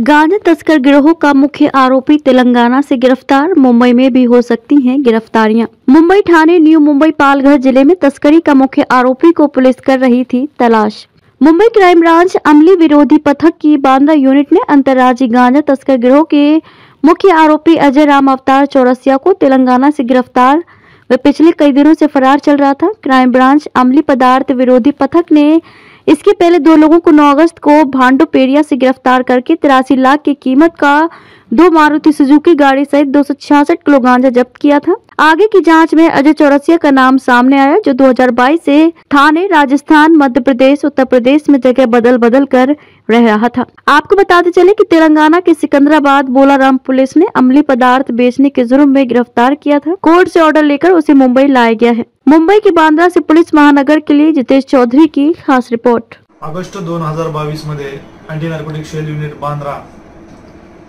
गांजा तस्कर गिरोह का मुख्य आरोपी तेलंगाना से गिरफ्तार, मुंबई में भी हो सकती हैं गिरफ्तारियां। मुंबई थाने न्यू मुंबई पालघर जिले में तस्करी का मुख्य आरोपी को पुलिस कर रही थी तलाश। मुंबई क्राइम ब्रांच अमली विरोधी पथक की बांद्रा यूनिट ने अंतर्राज्यीय गांजा तस्कर गिरोह के मुख्य आरोपी अजय राम अवतार चौरसिया को तेलंगाना से गिरफ्तार। वह पिछले कई दिनों से फरार चल रहा था। क्राइम ब्रांच अमली पदार्थ विरोधी पथक ने इसके पहले 2 लोगों को 9 अगस्त को भांडुपेरिया से गिरफ्तार करके 83 लाख की कीमत का 2 मारुति सुजुकी गाड़ी सहित 266 किलो गांजा जब्त किया था। आगे की जांच में अजय चौरसिया का नाम सामने आया, जो 2022 से थाने राजस्थान, मध्य प्रदेश, उत्तर प्रदेश में जगह बदल कर रह रहा था। आपको बताते चले कि तेलंगाना के सिकंदराबाद बोलाराम पुलिस ने अमली पदार्थ बेचने के जुर्म में गिरफ्तार किया था। कोर्ट से ऑर्डर लेकर उसे मुंबई लाया गया है। मुंबई के बांद्रा से पुलिस महानगर के लिए जितेश चौधरी की खास रिपोर्ट। ऑगस्ट 2022 मध्ये anti narcotic cell unit Bandra,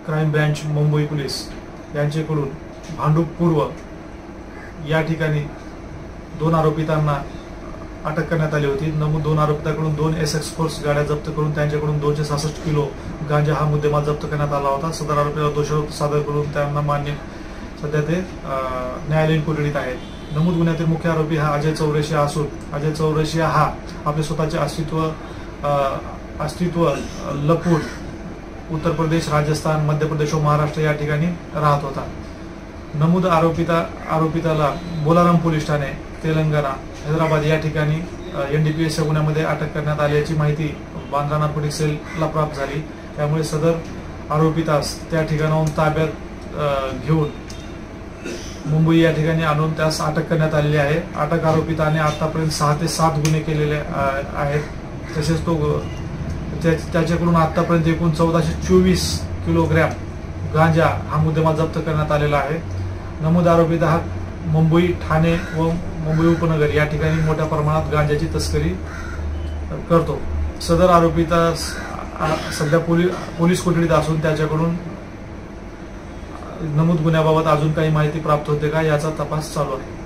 crime branch Mumbai police यांच्याकडून भांडूप पूर्व या ठिकाणी 2 आरोपितांना अटक करण्यात आली होती। नमूद 2 आरोपितांकडून 2 एसएक्स फोर्स गाड्या जप्त करून त्यांच्याकडून 266 किलो गांजा हा मुद्देमाल जप्त करण्यात आला होता। सदर आरोपीला दोषारोप सादर करून त्यांना मान्य सध्या ते न्यायालयीन कोठडीत आहेत। नमूद गुन्ह्यातील मुख्य आरोपी हा अजय चौरसिया असून अजय चौरसिया हा आपले स्वतःचे अस्तित्व लपून उत्तर प्रदेश, राजस्थान, मध्य प्रदेश व महाराष्ट्र या ठिकाणी राहत होता। नमूद आरोपिताला बोलाराम पोलीस ठाणे, तेलंगणा, हैदराबाद या ठिकाणी एनडीपीएस गुन्ह्यामध्ये अटक करण्यात आल्याची माहिती बांद्रा नार्कोटिक सेलला प्राप्त झाली। त्यामुळे सदर आरोपितास त्या ठिकाणाहून ताब्यात घेऊन मुंबई या ठिकाणी आणून त्यास अटक करण्यात आलेली आहे। अटक आरोपिताने आतापर्यंत 6 ते 7 गुन्हे केलेले आहेत। तसेच त्याच्याकडून आतापर्यंत एकूण 1424 किलोग्रॅम गांजा हा मुद्देमाल जप्त करण्यात आलेला आहे। नमूद आरोपित हा मुंबई, ठाणे व मुंबई उपनगर या ठिकाणी मोठ्या प्रमाणात गांजाची तस्करी करतो। सदर आरोपिता सध्या पोलीस कोठडीत असून त्याच्याकडून नमूद गुन्ह्याबाबत अजून काही माहिती प्राप्त होते का याचा तपास चालू आहे।